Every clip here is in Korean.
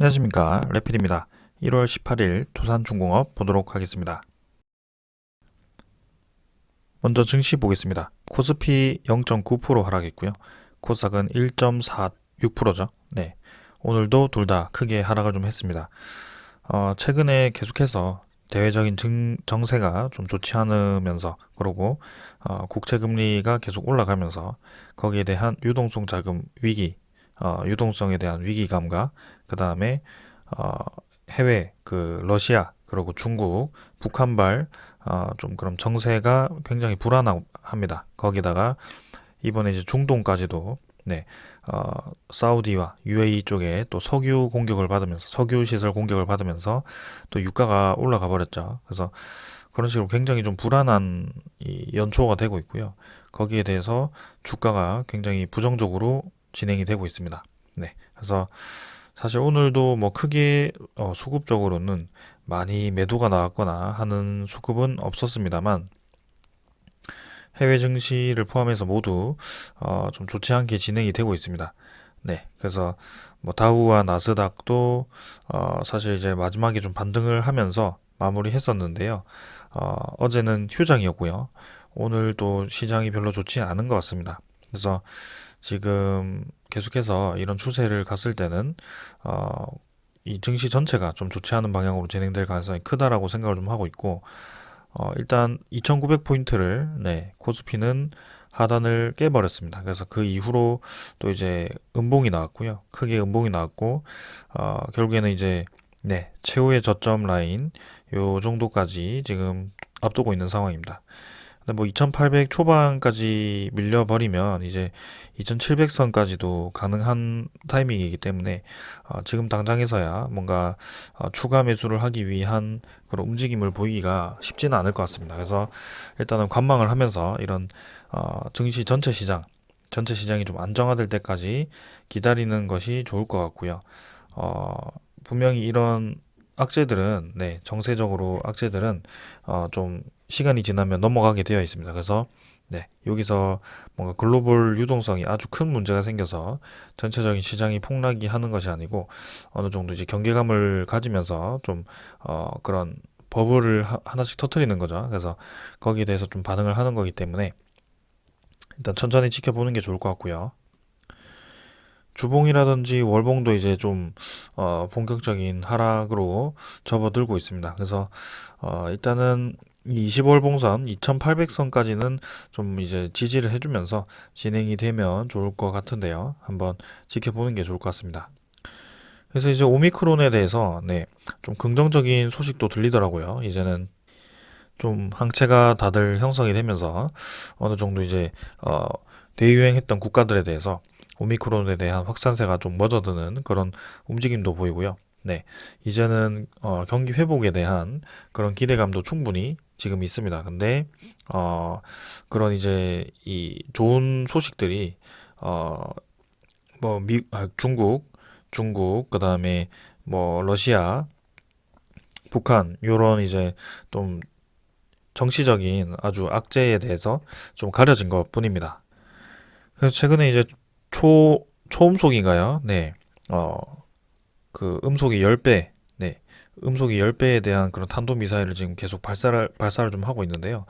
안녕하십니까, 레필입니다. 1월 18일 두산중공업 보도록 하겠습니다. 먼저 증시 보겠습니다. 코스피 0.9% 하락했고요. 코스닥은 1.46%죠. 네, 오늘도 둘 다 크게 하락을 좀 했습니다. 최근에 계속해서 대외적인 정세가 좀 좋지 않으면서, 그리고 국채 금리가 계속 올라가면서 거기에 대한 유동성 자금 위기, 유동성에 대한 위기감과 그 다음에 해외 러시아, 그리고 중국, 북한발 좀 그런 정세가 굉장히 불안합니다. 거기다가 이번에 이제 중동까지도, 네, 사우디와 UAE 쪽에 또 석유 공격을 받으면서, 석유 시설 공격을 받으면서 또 유가가 올라가 버렸죠. 그래서 그런 식으로 굉장히 좀 불안한 이 연초가 되고 있고요. 거기에 대해서 주가가 굉장히 부정적으로 진행이 되고 있습니다. 네, 그래서 사실 오늘도 뭐 크게 수급적으로는 많이 매도가 나왔거나 하는 수급은 없었습니다만, 해외 증시를 포함해서 모두 좀 좋지 않게 진행이 되고 있습니다. 네, 그래서 뭐 다우와 나스닥도 사실 이제 마지막에 좀 반등을 하면서 마무리했었는데요. 어제는 휴장이었고요. 오늘도 시장이 별로 좋지 않은 것 같습니다. 그래서 지금 계속해서 이런 추세를 갔을 때는 어, 이 증시 전체가 좀 좋지 않은 방향으로 진행될 가능성이 크다라고 생각을 좀 하고 있고, 일단 2900포인트를, 네, 코스피는 하단을 깨버렸습니다. 그래서 그 이후로 또 이제 음봉이 나왔고요. 크게 음봉이 나왔고, 결국에는 이제, 네, 최후의 저점 라인 요 정도까지 지금 앞두고 있는 상황입니다. 근데 뭐 2800 초반까지 밀려버리면 이제 2700선까지도 가능한 타이밍이기 때문에 지금 당장에서야 뭔가 추가 매수를 하기 위한 그런 움직임을 보이기가 쉽지는 않을 것 같습니다. 그래서 일단은 관망을 하면서 이런 증시 전체 시장이 좀 안정화될 때까지 기다리는 것이 좋을 것 같고요. 분명히 이런 악재들은, 네, 정세적으로 악재들은 좀 시간이 지나면 넘어가게 되어 있습니다. 그래서 네, 여기서 뭔가 글로벌 유동성이 아주 큰 문제가 생겨서 전체적인 시장이 폭락이 하는 것이 아니고, 어느 정도 이제 경계감을 가지면서 좀 그런 버블을 하나씩 터트리는 거죠. 그래서 거기에 대해서 좀 반응을 하는 거기 때문에 일단 천천히 지켜보는 게 좋을 것 같고요. 주봉이라든지 월봉도 이제 좀 본격적인 하락으로 접어들고 있습니다. 그래서 일단은 이 25월봉선 2800선까지는 좀 이제 지지를 해주면서 진행이 되면 좋을 것 같은데요. 한번 지켜보는 게 좋을 것 같습니다. 그래서 이제 오미크론에 대해서, 네, 좀 긍정적인 소식도 들리더라고요. 이제는 좀 항체가 다들 형성이 되면서 어느 정도 이제 대유행했던 국가들에 대해서 오미크론에 대한 확산세가 좀 멎어드는 그런 움직임도 보이고요. 네, 이제는 경기 회복에 대한 그런 기대감도 충분히 지금 있습니다. 근데 그런 이제 이 좋은 소식들이 어, 뭐 중국, 그다음에 뭐 러시아, 북한 요런 이제 좀 정치적인 아주 악재에 대해서 좀 가려진 것 뿐입니다. 그래서 최근에 이제 초음속인가요? 네. 어, 음속이 10배, 네. 음속이 10배에 대한 그런 탄도미사일을 지금 계속 발사를 좀 하고 있는데요.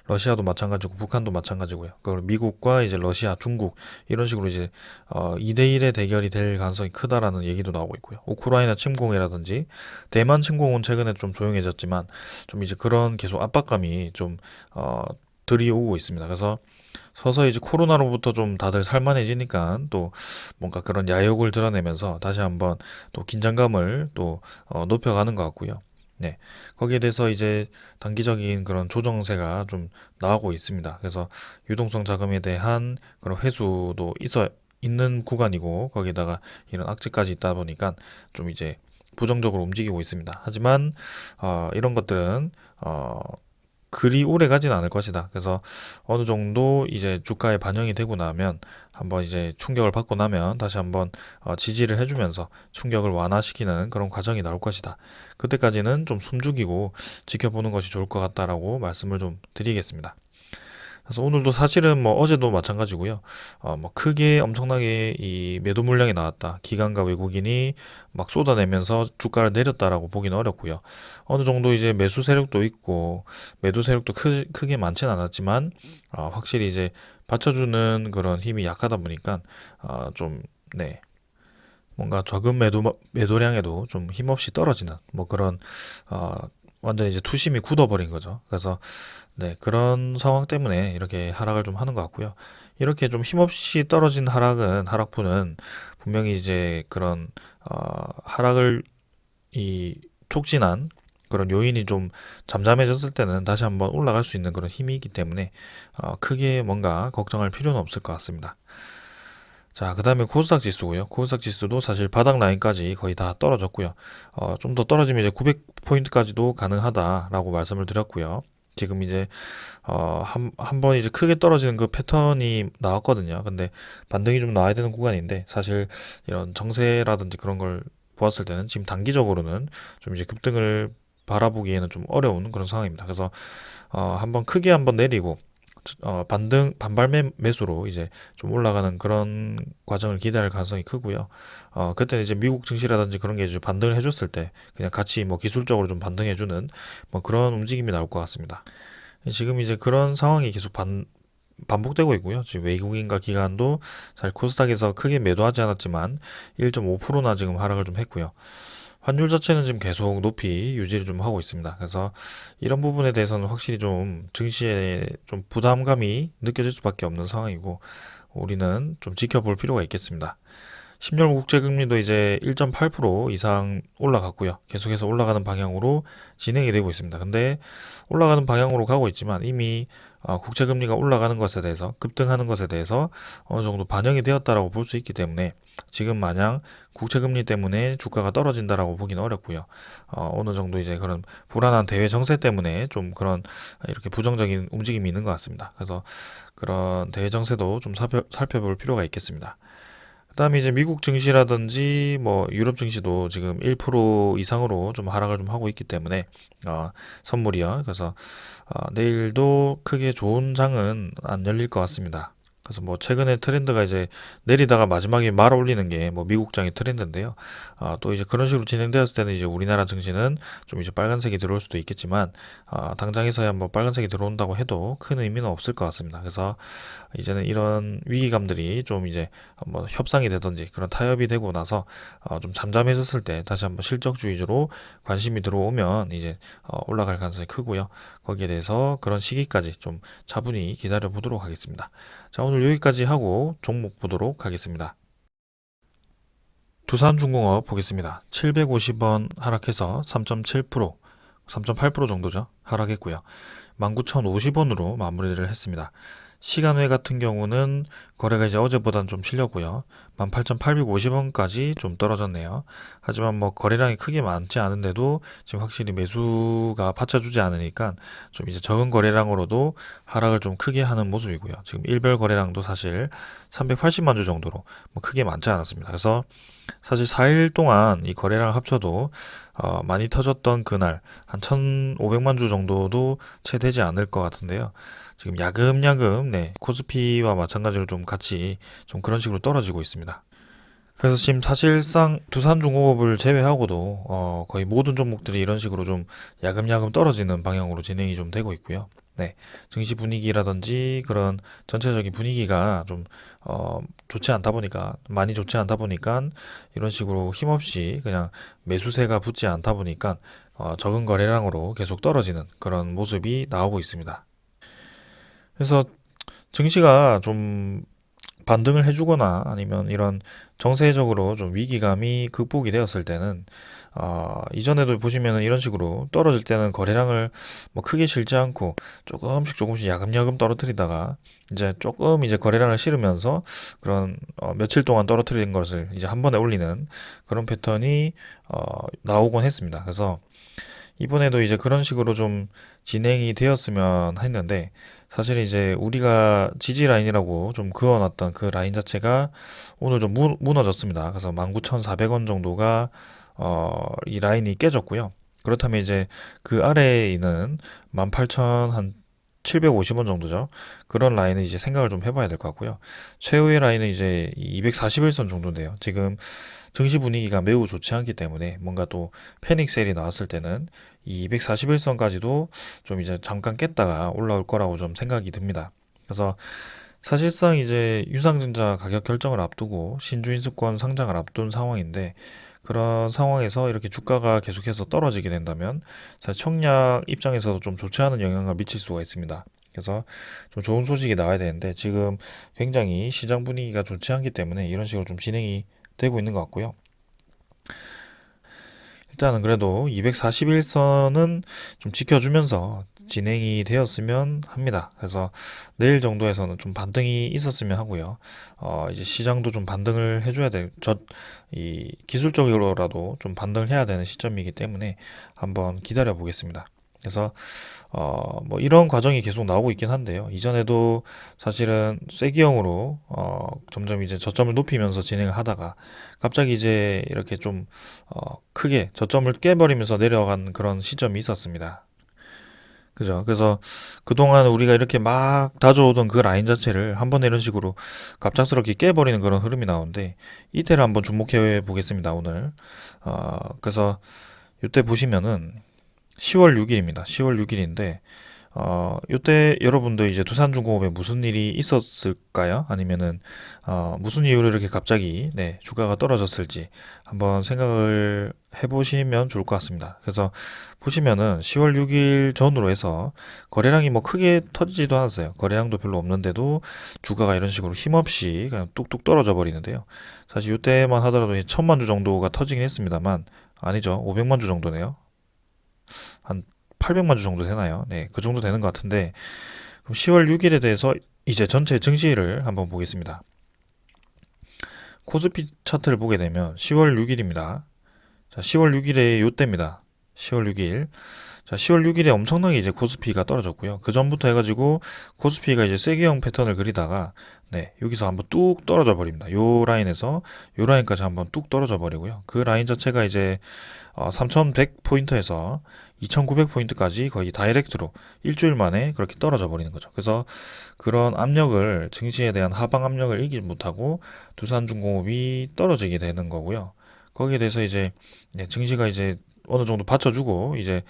러시아도 마찬가지고, 북한도 마찬가지고요. 그리고 미국과 이제 러시아, 중국, 이런 식으로 이제, 2대1의 대결이 될 가능성이 크다라는 얘기도 나오고 있고요. 우크라이나 침공이라든지, 대만 침공은 최근에 좀 조용해졌지만, 좀 이제 그런 계속 압박감이 좀, 들이오고 있습니다. 그래서 서서히 이제 코로나로부터 좀 다들 살만해지니까 또 뭔가 그런 야욕을 드러내면서 다시 한번 또 긴장감을 또 높여가는 것 같고요. 네, 거기에 대해서 이제 단기적인 그런 조정세가 좀 나오고 있습니다. 그래서 유동성 자금에 대한 그런 회수도 있는 구간이고, 거기다가 이런 악재까지 있다 보니까 좀 이제 부정적으로 움직이고 있습니다. 하지만 이런 것들은 그리 오래 가진 않을 것이다. 그래서 어느 정도 이제 주가에 반영이 되고 나면, 한번 이제 충격을 받고 나면 다시 한번 지지를 해주면서 충격을 완화시키는 그런 과정이 나올 것이다. 그때까지는 좀 숨죽이고 지켜보는 것이 좋을 것 같다라고 말씀을 좀 드리겠습니다. 그래서 오늘도 사실은 뭐 어제도 마찬가지고요. 뭐 크게 엄청나게 이 매도 물량이 나왔다. 기관과 외국인이 막 쏟아내면서 주가를 내렸다라고 보기는 어렵고요. 어느 정도 이제 매수 세력도 있고 매도 세력도 크게 많지는 않았지만 확실히 이제 받쳐주는 그런 힘이 약하다 보니까 좀 네. 뭔가 적은 매도량에도 좀 힘없이 떨어지는 뭐 그런 어, 완전 이제 투심이 굳어버린 거죠. 그래서 네, 그런 상황 때문에 이렇게 하락을 좀 하는 것 같고요. 이렇게 좀 힘없이 떨어진 하락분은 분명히 이제 그런 하락을 이 촉진한 그런 요인이 좀 잠잠해졌을 때는 다시 한번 올라갈 수 있는 그런 힘이 있기 때문에 크게 뭔가 걱정할 필요는 없을 것 같습니다. 자, 그 다음에 코스닥 지수고요. 코스닥 지수도 사실 바닥 라인까지 거의 다 떨어졌고요. 좀 더 떨어지면 이제 900포인트까지도 가능하다라고 말씀을 드렸고요. 지금 이제 한 번 이제 크게 떨어지는 그 패턴이 나왔거든요. 근데 반등이 좀 나와야 되는 구간인데 사실 이런 정세라든지 그런 걸 보았을 때는 지금 단기적으로는 좀 이제 급등을 바라보기에는 좀 어려운 그런 상황입니다. 그래서 한번 크게 한번 내리고 반발 매수로 이제 좀 올라가는 그런 과정을 기대할 가능성이 크고요. 그때는 이제 미국 증시라든지 그런 게 이제 반등을 해줬을 때 그냥 같이 뭐 기술적으로 좀 반등해주는 뭐 그런 움직임이 나올 것 같습니다. 지금 이제 그런 상황이 계속 반복되고 있고요. 지금 외국인과 기관도 사실 코스닥에서 크게 매도하지 않았지만 1.5%나 지금 하락을 좀 했고요. 환율 자체는 지금 계속 높이 유지를 좀 하고 있습니다. 그래서 이런 부분에 대해서는 확실히 좀 증시에 좀 부담감이 느껴질 수밖에 없는 상황이고 우리는 좀 지켜볼 필요가 있겠습니다. 10년 국제금리도 이제 1.8% 이상 올라갔고요. 계속해서 올라가는 방향으로 진행이 되고 있습니다. 근데 올라가는 방향으로 가고 있지만 이미 국제금리가 올라가는 것에 대해서 급등하는 것에 대해서 어느 정도 반영이 되었다라고 볼 수 있기 때문에 지금 마냥 국채금리 때문에 주가가 떨어진다라고 보기는 어렵고요. 어느 정도 이제 그런 불안한 대외 정세 때문에 좀 그런 이렇게 부정적인 움직임이 있는 것 같습니다. 그래서 그런 대외 정세도 좀 살펴볼 필요가 있겠습니다. 그다음에 이제 미국 증시라든지 뭐 유럽 증시도 지금 1% 이상으로 좀 하락을 좀 하고 있기 때문에 선물이요. 그래서 내일도 크게 좋은 장은 안 열릴 것 같습니다. 그래서 뭐 최근에 트렌드가 이제 내리다가 마지막에 말 올리는 게 뭐 미국장의 트렌드인데요. 또 이제 그런 식으로 진행되었을 때는 이제 우리나라 증시는 좀 이제 빨간색이 들어올 수도 있겠지만 당장에서야 뭐 빨간색이 들어온다고 해도 큰 의미는 없을 것 같습니다. 그래서 이제는 이런 위기감들이 좀 이제 뭐 협상이 되든지 그런 타협이 되고 나서 좀 잠잠해졌을 때 다시 한번 실적주 위주로 관심이 들어오면 이제 올라갈 가능성이 크고요. 거기에 대해서 그런 시기까지 좀 차분히 기다려 보도록 하겠습니다. 자, 오늘 여기까지 하고 종목 보도록 하겠습니다. 두산중공업 보겠습니다. 750원 하락해서 3.7%, 3.8% 정도죠. 하락했고요. 19,050원으로 마무리를 했습니다. 시간외 같은 경우는 거래가 이제 어제보다는 좀 실렸고요. 18,850원까지 좀 떨어졌네요. 하지만 뭐 거래량이 크게 많지 않은데도 지금 확실히 매수가 받쳐주지 않으니까 좀 이제 적은 거래량으로도 하락을 좀 크게 하는 모습이고요. 지금 일별 거래량도 사실 380만 주 정도로 뭐 크게 많지 않았습니다. 그래서 사실 4일 동안 이 거래량 합쳐도 많이 터졌던 그날 한 1,500만 주 정도도 채 되지 않을 것 같은데요. 지금 야금야금 네, 코스피와 마찬가지로 좀 같이 좀 그런 식으로 떨어지고 있습니다. 그래서 지금 사실상 두산중공업을 제외하고도 거의 모든 종목들이 이런 식으로 좀 야금야금 떨어지는 방향으로 진행이 좀 되고 있고요. 네, 증시 분위기라든지 그런 전체적인 분위기가 좀 좋지 않다 보니까 많이 좋지 않다 보니까 이런 식으로 힘없이 그냥 매수세가 붙지 않다 보니까 적은 거래량으로 계속 떨어지는 그런 모습이 나오고 있습니다. 그래서 증시가 좀 반등을 해주거나 아니면 이런 정세적으로 좀 위기감이 극복이 되었을 때는 이전에도 보시면은 이런 식으로 떨어질 때는 거래량을 뭐 크게 실지 않고 조금씩 야금야금 떨어뜨리다가 이제 조금 이제 거래량을 실으면서 그런 며칠 동안 떨어뜨린 것을 이제 한 번에 올리는 그런 패턴이 나오곤 했습니다. 그래서 이번에도 이제 그런 식으로 좀 진행이 되었으면 했는데 사실 이제 우리가 지지 라인이라고 좀 그어놨던 그 라인 자체가 오늘 좀 무너졌습니다. 그래서 19,400원 정도가 이 라인이 깨졌고요. 그렇다면 이제 그 아래에 있는 18,000한 750원 정도죠. 그런 라인은 이제 생각을 좀 해봐야 될 것 같고요. 최후의 라인은 이제 241선 정도인데요. 지금 증시 분위기가 매우 좋지 않기 때문에 뭔가 또 패닉 세일이 나왔을 때는 이 241선까지도 좀 이제 잠깐 깼다가 올라올 거라고 좀 생각이 듭니다. 그래서 사실상 이제 유상증자 가격 결정을 앞두고 신주인수권 상장을 앞둔 상황인데, 그런 상황에서 이렇게 주가가 계속해서 떨어지게 된다면 사실 청약 입장에서도 좀 좋지 않은 영향을 미칠 수가 있습니다. 그래서 좀 좋은 소식이 나와야 되는데 지금 굉장히 시장 분위기가 좋지 않기 때문에 이런 식으로 좀 진행이 되고 있는 것 같고요. 일단은 그래도 241선은 좀 지켜주면서 진행이 되었으면 합니다. 그래서 내일 정도에서는 좀 반등이 있었으면 하고요. 이제 시장도 좀 반등을 해줘야 이 기술적으로라도 좀 반등을 해야 되는 시점이기 때문에 한번 기다려 보겠습니다. 그래서 뭐 이런 과정이 계속 나오고 있긴 한데요. 이전에도 사실은 쐐기형으로 점점 이제 저점을 높이면서 진행을 하다가 갑자기 이제 이렇게 좀 크게 저점을 깨버리면서 내려간 그런 시점이 있었습니다. 그죠? 그래서 그동안 우리가 이렇게 막 다져오던 그 라인 자체를 한 번에 이런 식으로 갑작스럽게 깨버리는 그런 흐름이 나오는데, 이때를 한번 주목해 보겠습니다, 오늘. 그래서 이때 보시면은 10월 6일입니다. 10월 6일인데, 요때 여러분들 이제 두산중공업에 무슨 일이 있었을까요? 아니면은, 무슨 이유로 이렇게 갑자기, 네, 주가가 떨어졌을지 한번 생각을 해보시면 좋을 것 같습니다. 그래서 보시면은 10월 6일 전후로 해서 거래량이 뭐 크게 터지지도 않았어요. 거래량도 별로 없는데도 주가가 이런 식으로 힘없이 그냥 뚝뚝 떨어져 버리는데요. 사실 요때만 하더라도 1000만 주 정도가 터지긴 했습니다만, 아니죠. 500만 주 정도네요. 한 800만 주 정도 되나요? 네, 그 정도 되는 것 같은데, 그럼 10월 6일에 대해서 이제 전체 증시를 한번 보겠습니다. 코스피 차트를 보게 되면 10월 6일입니다. 자, 10월 6일에 요때입니다. 10월 6일. 자, 10월 6일에 엄청나게 이제 코스피가 떨어졌고요. 그 전부터 해가지고 코스피가 이제 쐐기형 패턴을 그리다가, 네, 여기서 한번 뚝 떨어져 버립니다. 요 라인에서 요 라인까지 한번 뚝 떨어져 버리고요. 그 라인 자체가 이제 3100포인트에서 2900포인트까지 거의 다이렉트로 일주일 만에 그렇게 떨어져 버리는 거죠. 그래서 그런 압력을, 증시에 대한 하방 압력을 이기지 못하고 두산중공업이 떨어지게 되는 거고요. 거기에 대해서 이제, 네, 증시가 이제 어느 정도 받쳐주고 이제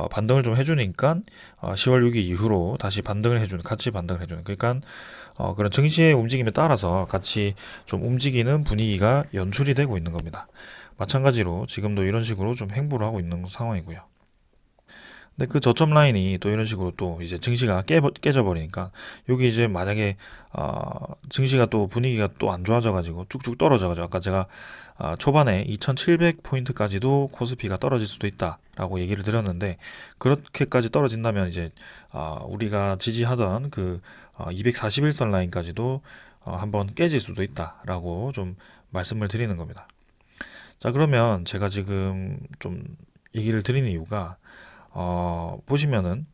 반등을 좀 해주니까 10월 6일 이후로 다시 반등을 해주는, 같이 반등을 해주는, 그러니까 그런 증시의 움직임에 따라서 같이 좀 움직이는 분위기가 연출이 되고 있는 겁니다. 마찬가지로 지금도 이런 식으로 좀 행보를 하고 있는 상황이고요. 근데 그 저점 라인이 또 이런 식으로 또 이제 증시가 깨져버리니까, 여기 이제 만약에 증시가 또 분위기가 또 안 좋아져가지고 쭉쭉 떨어져가지고, 아까 제가 초반에 2700포인트까지도 코스피가 떨어질 수도 있다라고 얘기를 드렸는데, 그렇게까지 떨어진다면 이제 우리가 지지하던 그 241선 라인까지도 한번 깨질 수도 있다라고 좀 말씀을 드리는 겁니다. 자, 그러면 제가 지금 좀 얘기를 드리는 이유가, 보시면은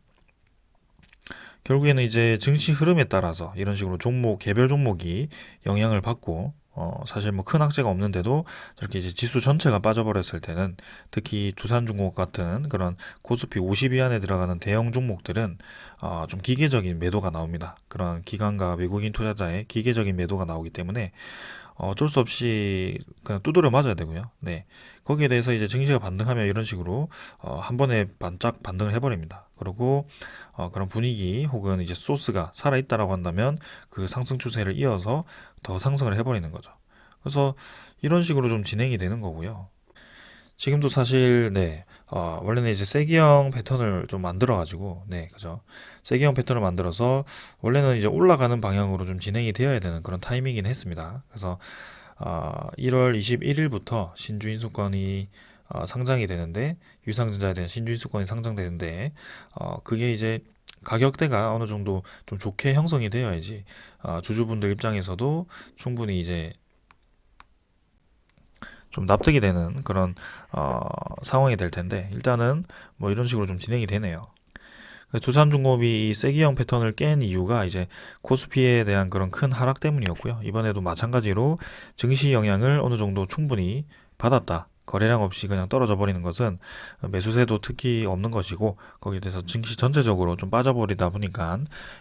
결국에는 이제 증시 흐름에 따라서 이런 식으로 개별 종목이 영향을 받고, 사실 뭐 큰 악재가 없는데도 저렇게 이제 지수 전체가 빠져버렸을 때는, 특히 두산중공업 같은 그런 코스피 50위 안에 들어가는 대형 종목들은 좀 기계적인 매도가 나옵니다. 그런 기관과 외국인 투자자의 기계적인 매도가 나오기 때문에 어쩔 수 없이 그냥 두드려 맞아야 되고요. 네. 거기에 대해서 이제 증시가 반등하면 이런 식으로 한 번에 반짝 반등을 해버립니다. 그리고 그런 분위기 혹은 이제 소스가 살아있다라고 한다면 그 상승 추세를 이어서 더 상승을 해버리는 거죠. 그래서 이런 식으로 좀 진행이 되는 거고요. 지금도 사실, 네, 원래는 이제 쐐기형 패턴을 좀 만들어가지고, 네, 그죠. 쐐기형 패턴을 만들어서 원래는 이제 올라가는 방향으로 좀 진행이 되어야 되는 그런 타이밍이긴 했습니다. 그래서 1월 21일부터 신주인수권이 상장이 되는데, 유상증자에 대한 신주인수권이 상장되는데, 그게 이제 가격대가 어느 정도 좀 좋게 형성이 되어야지 주주분들 입장에서도 충분히 이제 좀 납득이 되는 그런 상황이 될 텐데, 일단은 뭐 이런 식으로 좀 진행이 되네요. 두산중공업이 이 쐐기형 패턴을 깬 이유가 이제 코스피에 대한 그런 큰 하락 때문이었고요. 이번에도 마찬가지로 증시 영향을 어느 정도 충분히 받았다, 거래량 없이 그냥 떨어져 버리는 것은 매수세도 특히 없는 것이고, 거기에 대해서 증시 전체적으로 좀 빠져버리다 보니까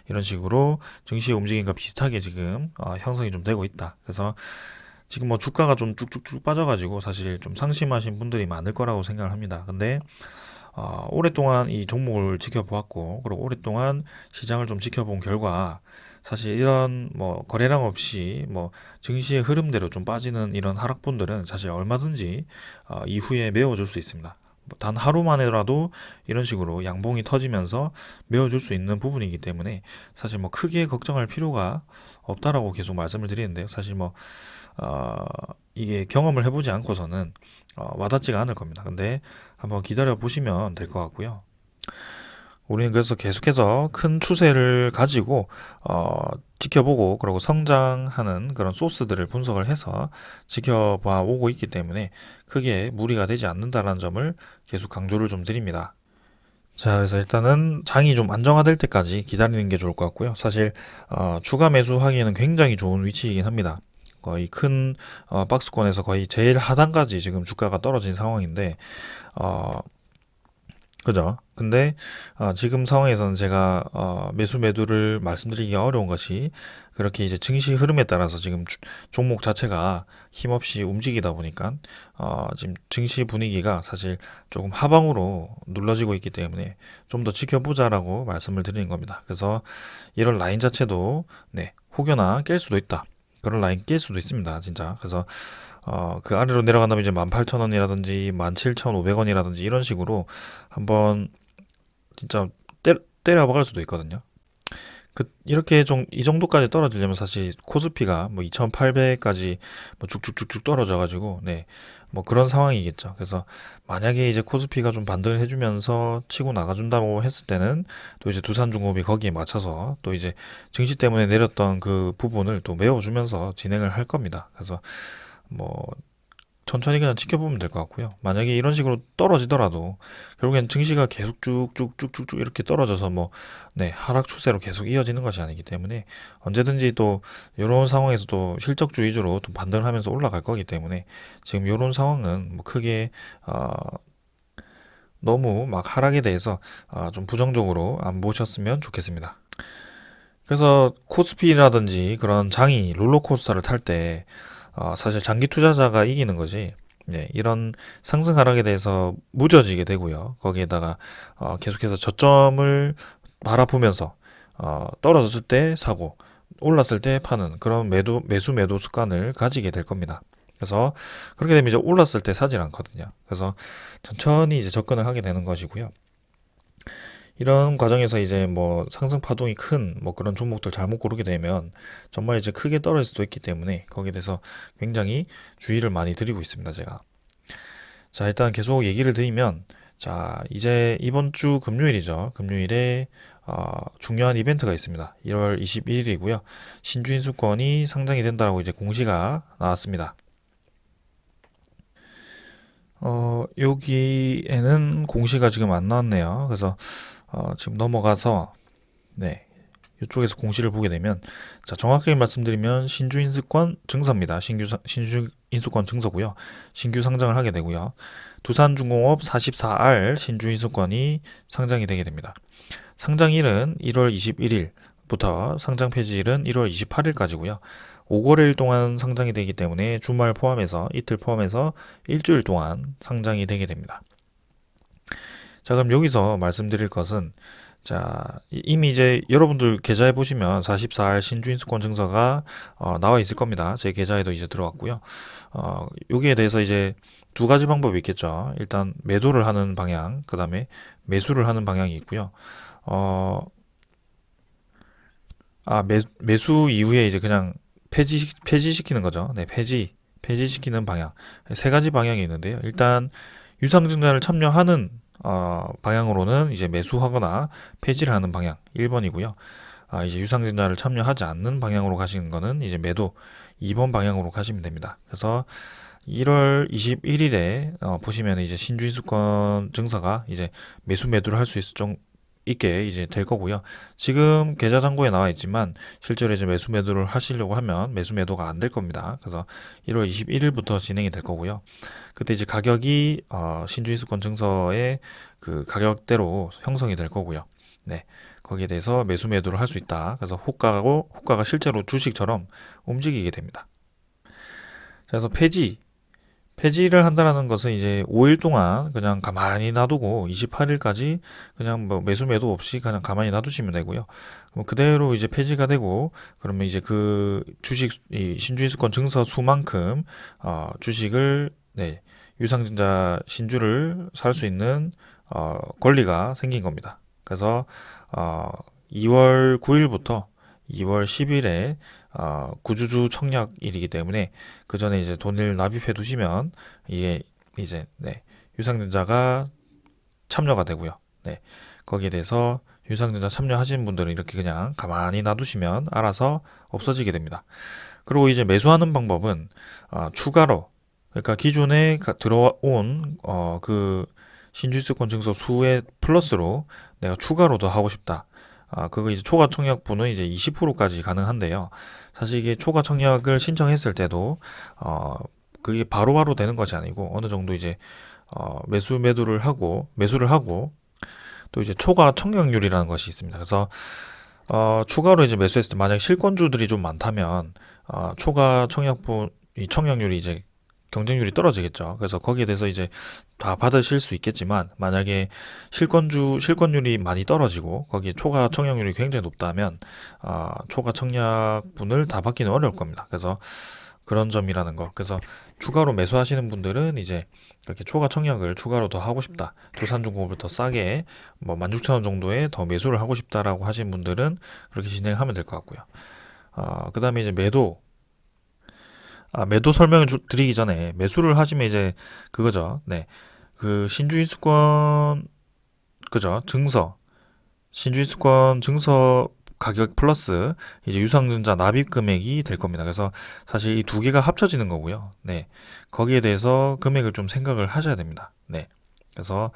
이런 식으로 증시의 움직임과 비슷하게 지금 형성이 좀 되고 있다. 그래서 지금 뭐 주가가 좀 쭉쭉쭉 빠져가지고 사실 좀 상심하신 분들이 많을 거라고 생각을 합니다. 근데 오랫동안 이 종목을 지켜보았고, 그리고 오랫동안 시장을 좀 지켜본 결과, 사실 이런 뭐 거래량 없이 뭐 증시의 흐름대로 좀 빠지는 이런 하락분들은 사실 얼마든지 이후에 메워줄 수 있습니다. 뭐단 하루만에라도 이런 식으로 양봉이 터지면서 메워줄 수 있는 부분이기 때문에 사실 뭐 크게 걱정할 필요가 없다라고 계속 말씀을 드리는데요. 사실 뭐 이게 경험을 해보지 않고서는 와닿지가 않을 겁니다. 근데 한번 기다려 보시면 될 것 같고요. 우리는 그래서 계속해서 큰 추세를 가지고 지켜보고, 그리고 성장하는 그런 소스들을 분석을 해서 지켜봐 오고 있기 때문에 크게 무리가 되지 않는다라는 점을 계속 강조를 좀 드립니다. 자, 그래서 일단은 장이 좀 안정화될 때까지 기다리는 게 좋을 것 같고요. 사실 추가 매수하기에는 굉장히 좋은 위치이긴 합니다. 거의 큰 박스권에서 거의 제일 하단까지 지금 주가가 떨어진 상황인데, 그죠? 근데 지금 상황에서는 제가 매수 매도를 말씀드리기가 어려운 것이, 그렇게 이제 증시 흐름에 따라서 지금 종목 자체가 힘없이 움직이다 보니까 지금 증시 분위기가 사실 조금 하방으로 눌러지고 있기 때문에 좀 더 지켜보자라고 말씀을 드리는 겁니다. 그래서 이런 라인 자체도 네, 혹여나 깰 수도 있다. 그런 라인 깰 수도 있습니다, 진짜. 그래서 그 아래로 내려간다면 이제 18,000원이라든지 17,500원이라든지 이런 식으로 한번 진짜 때려박을 수도 있거든요. 이렇게 좀 이 정도까지 떨어지려면 사실 코스피가 뭐 2,800까지 뭐 쭉쭉쭉쭉 떨어져가지고 네, 뭐 그런 상황이겠죠. 그래서 만약에 이제 코스피가 좀 반등을 해주면서 치고 나가준다고 했을 때는 또 이제 두산중공업이 거기에 맞춰서 또 이제 증시 때문에 내렸던 그 부분을 또 메워주면서 진행을 할 겁니다. 그래서 뭐 천천히 그냥 지켜보면 될 것 같고요. 만약에 이런 식으로 떨어지더라도 결국엔 증시가 계속 쭉쭉쭉쭉쭉 이렇게 떨어져서 뭐 네, 하락 추세로 계속 이어지는 것이 아니기 때문에 언제든지 또 이런 상황에서 또 실적주 위주로 또 반등을 하면서 올라갈 거기 때문에 지금 이런 상황은 뭐 크게 너무 막 하락에 대해서 좀 부정적으로 안 보셨으면 좋겠습니다. 그래서 코스피라든지 그런 장이 롤러코스터를 탈 때 사실 장기 투자자가 이기는 거지. 네, 이런 상승 하락에 대해서 무뎌지게 되고요. 거기에다가 계속해서 저점을 바라보면서 떨어졌을 때 사고, 올랐을 때 파는 그런 매수 매도 습관을 가지게 될 겁니다. 그래서 그렇게 되면 이제 올랐을 때 사질 않거든요. 그래서 천천히 이제 접근을 하게 되는 것이고요. 이런 과정에서 이제 뭐 상승 파동이 큰 뭐 그런 종목들 잘못 고르게 되면 정말 이제 크게 떨어질 수도 있기 때문에 거기에 대해서 굉장히 주의를 많이 드리고 있습니다, 제가. 자, 일단 계속 얘기를 드리면, 자, 이제 이번 주 금요일이죠. 금요일에 중요한 이벤트가 있습니다. 1월 21일이고요. 신주인수권이 상장이 된다고 이제 공시가 나왔습니다. 여기에는 공시가 지금 안 나왔네요. 그래서 지금 넘어가서 네, 이쪽에서 공시를 보게 되면, 자, 정확하게 말씀드리면 신주인수권 증서입니다. 신주인수권 증서고요. 신규 상장을 하게 되고요. 두산중공업 44R 신주인수권이 상장이 되게 됩니다. 상장일은 1월 21일부터 상장 폐지일은 1월 28일까지고요. 5거래일 동안 상장이 되기 때문에 주말 포함해서 이틀 포함해서 일주일 동안 상장이 되게 됩니다. 자, 그럼 여기서 말씀드릴 것은, 자, 이미 이제 여러분들 계좌에 보시면 44일 신주인수권 증서가 나와 있을 겁니다. 제 계좌에도 이제 들어왔고요. 여기에 대해서 이제 두 가지 방법이 있겠죠. 일단 매도를 하는 방향, 그 다음에 매수를 하는 방향이 있고요. 매수 이후에 이제 그냥 폐지시키는 거죠. 네, 폐지시키는 방향. 세 가지 방향이 있는데요. 일단 유상증자를 참여하는 방향으로는 이제 매수하거나 폐지를 하는 방향 1번이고요. 이제 유상증자를 참여하지 않는 방향으로 가시는 거는 이제 매도 2번 방향으로 가시면 됩니다. 그래서 1월 21일에 보시면 이제 신주인수권 증서가 이제 매수 매도를 할 수 있게 이제 될 거고요. 지금 계좌 잔고에 나와 있지만 실제로 이제 매수 매도를 하시려고 하면 매수 매도가 안 될 겁니다. 그래서 1월 21일부터 진행이 될 거고요. 그때 이제 가격이 신주인수권 증서의 그 가격대로 형성이 될 거고요. 네. 거기에 대해서 매수 매도를 할 수 있다. 그래서 호가가 실제로 주식처럼 움직이게 됩니다. 그래서 폐지를 한다는 것은 이제 5일 동안 그냥 가만히 놔두고 28일까지 그냥 뭐 매수 매도 없이 그냥 가만히 놔두시면 되고요. 그럼 그대로 이제 폐지가 되고 그러면 이제 그 이 신주인수권 증서 수만큼 주식을 유상증자 신주를 살 수 있는 권리가 생긴 겁니다. 그래서 2월 9일부터 2월 10일에 구주주 청약일이기 때문에 그 전에 이제 돈을 납입해 두시면 이게 이제 유상증자가 참여가 되고요. 거기에 대해서 유상증자 참여하신 분들은 이렇게 그냥 가만히 놔두시면 알아서 없어지게 됩니다. 그리고 이제 매수하는 방법은 추가로 그러니까 기존에 들어온 그 신주인수권 증서 수의 플러스로 내가 추가로 더 하고 싶다. 그거 이제 초과 청약분은 이제 20%까지 가능한데요. 사실 이게 초과 청약을 신청했을 때도 그게 바로바로 되는 것이 아니고 어느 정도 이제 매수를 하고 또 이제 초과 청약률이라는 것이 있습니다. 그래서 추가로 이제 매수했을 때 만약 실권주들이 좀 많다면 초과 청약분 이 청약률이 이제 경쟁률이 떨어지겠죠. 그래서 거기에 대해서 이제 다 받으실 수 있겠지만 만약에 실권율이 많이 떨어지고 거기에 초과 청약률이 굉장히 높다면 초과 청약분을 다 받기는 어려울 겁니다. 그래서 그런 점이라는 거. 그래서 추가로 매수하시는 분들은 이제 이렇게 초과 청약을 추가로 더 하고 싶다. 두산중공업을 더 싸게 뭐 16,000원 정도에 더 매수를 하고 싶다라고 하신 분들은 그렇게 진행하면 될 것 같고요. 그 다음에 이제 매도 설명을 드리기 전에 매수를 하시면 이제 그거죠. 그 신주인수권 그죠? 신주인수권 증서 가격 플러스 이제 유상증자 납입 금액이 될 겁니다. 그래서 사실 이 두 개가 합쳐지는 거고요. 거기에 대해서 금액을 좀 생각을 하셔야 됩니다. 그래서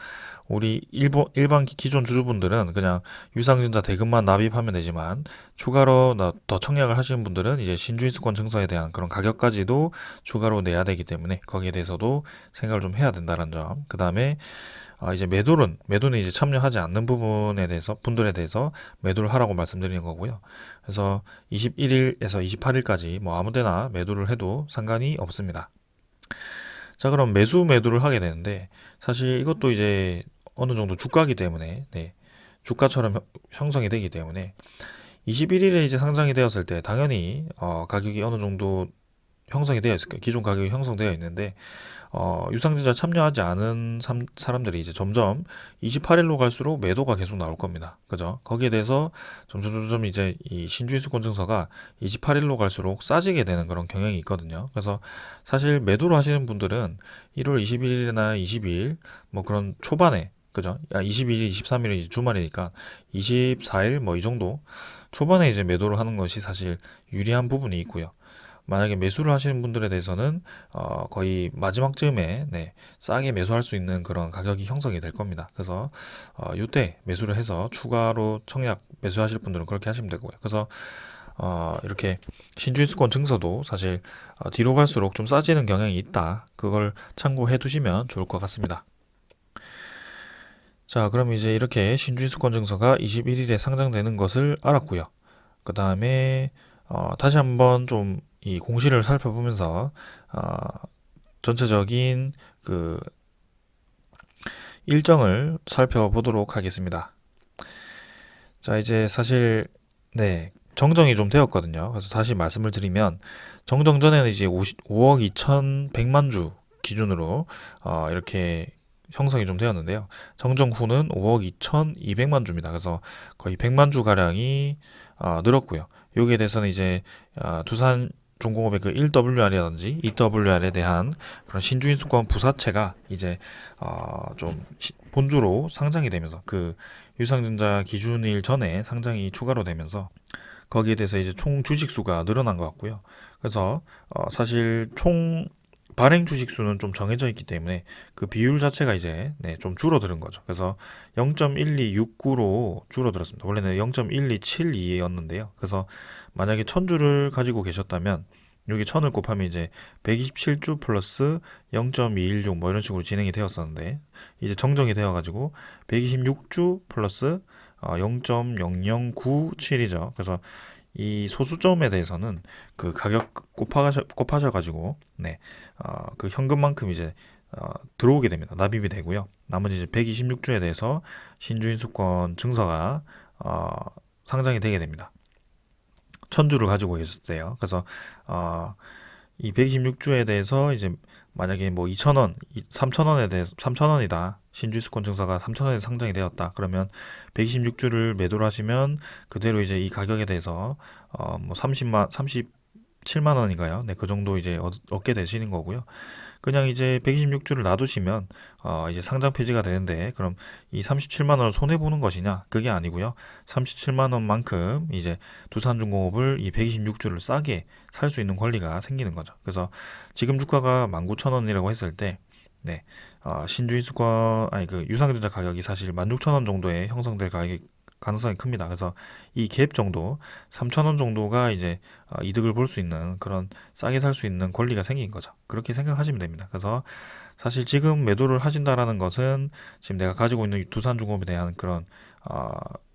우리 일반 기존 주주분들은 그냥 유상증자 대금만 납입하면 되지만 추가로 더 청약을 하시는 분들은 이제 신주인수권 증서에 대한 그런 가격까지도 추가로 내야 되기 때문에 거기에 대해서도 생각을 좀 해야 된다는 점. 그 다음에 이제 매도는 이제 참여하지 않는 분들에 대해서 매도를 하라고 말씀드리는 거고요. 그래서 21일에서 28일까지 뭐 아무데나 매도를 해도 상관이 없습니다. 자, 그럼 매도를 하게 되는데 사실 이것도 이제 어느 정도 주가기 때문에 주가처럼 형성이 되기 때문에 21일에 이제 상장이 되었을 때 당연히 가격이 어느 정도 형성이 되어 있을 거예요. 기존 가격이 형성되어 있는데 유상증자 참여하지 않은 사람들이 이제 점점 28일로 갈수록 매도가 계속 나올 겁니다. 그죠? 거기에 대해서 점점 이제 이 신주인수권 증서가 28일로 갈수록 싸지게 되는 그런 경향이 있거든요. 그래서 사실 매도를 하시는 분들은 1월 21일이나 22일 뭐 그런 초반에 그죠? 22일, 23일은 이제 주말이니까 24일 뭐 이 정도 초반에 이제 매도를 하는 것이 사실 유리한 부분이 있고요. 만약에 매수를 하시는 분들에 대해서는 거의 마지막쯤에 싸게 매수할 수 있는 그런 가격이 형성이 될 겁니다. 그래서 이때 매수를 해서 추가로 청약 매수하실 분들은 그렇게 하시면 되고요. 그래서 이렇게 신주인수권 증서도 사실 뒤로 갈수록 좀 싸지는 경향이 있다. 그걸 참고해 두시면 좋을 것 같습니다. 자, 그럼 이제 이렇게 신주인수권 증서가 21일에 상장되는 것을 알았고요. 그 다음에 다시 한번 좀 이 공시를 살펴보면서 전체적인 그 일정을 살펴보도록 하겠습니다. 자, 이제 사실 정정이 좀 되었거든요. 그래서 다시 말씀을 드리면 정정 전에는 이제 5억 2,100만 주 기준으로 이렇게 형성이 좀 되었는데요. 정정 후는 5억 2,200만 주입니다. 그래서 거의 100만 주 가량이 늘었고요. 여기에 대해서는 이제 두산중공업의 그 1WR이라든지 2WR에 대한 그런 신주인수권 부사채가 이제 좀 본주로 상장이 되면서 그 유상증자 기준일 전에 상장이 추가로 되면서 거기에 대해서 이제 총 주식 수가 늘어난 것 같고요. 그래서 사실 총 발행 주식 수는 좀 정해져 있기 때문에 그 비율 자체가 이제 좀 줄어드는 거죠. 그래서 0.1269로 줄어들었습니다. 원래는 0.1272였는데요. 그래서 만약에 1000주를 가지고 계셨다면 여기 1000을 곱하면 이제 127주 플러스 0.216 뭐 이런 식으로 진행이 되었었는데 이제 정정이 되어가지고 126주 플러스 0.0097이죠. 그래서 이 소수점에 대해서는 그 가격 곱하셔가지고 그 현금만큼 이제 들어오게 됩니다. 납입이 되고요. 나머지 이제 126주에 대해서 신주인수권 증서가 상장이 되게 됩니다. 1000주를 가지고 계셨어요. 그래서 이 126주에 대해서 이제 만약에 뭐 2,000원, 3,000원에 대해서 3,000원이다. 신주수권 증서가 3,000원에 상장이 되었다. 그러면 126주를 매도를 하시면 그대로 이제 이 가격에 대해서 뭐 37만 원인가요? 네, 그 정도 이제 얻게 되시는 거고요. 그냥 이제 126주를 놔두시면 이제 상장 폐지가 되는데 그럼 이 37만 원을 손해 보는 것이냐? 그게 아니고요. 37만 원만큼 이제 두산중공업을 이 126주를 싸게 살 수 있는 권리가 생기는 거죠. 그래서 지금 주가가 19,000원이라고 했을 때 신주인수권 아니 그 유상증자 가격이 사실 16,000원 정도에 형성될 가능성이 큽니다. 그래서 이 갭 정도 3,000원 정도가 이제 이득을 볼 수 있는 그런 싸게 살 수 있는 권리가 생긴 거죠. 그렇게 생각하시면 됩니다. 그래서 사실 지금 매도를 하신다라는 것은 지금 내가 가지고 있는 두산중공업에 대한 그런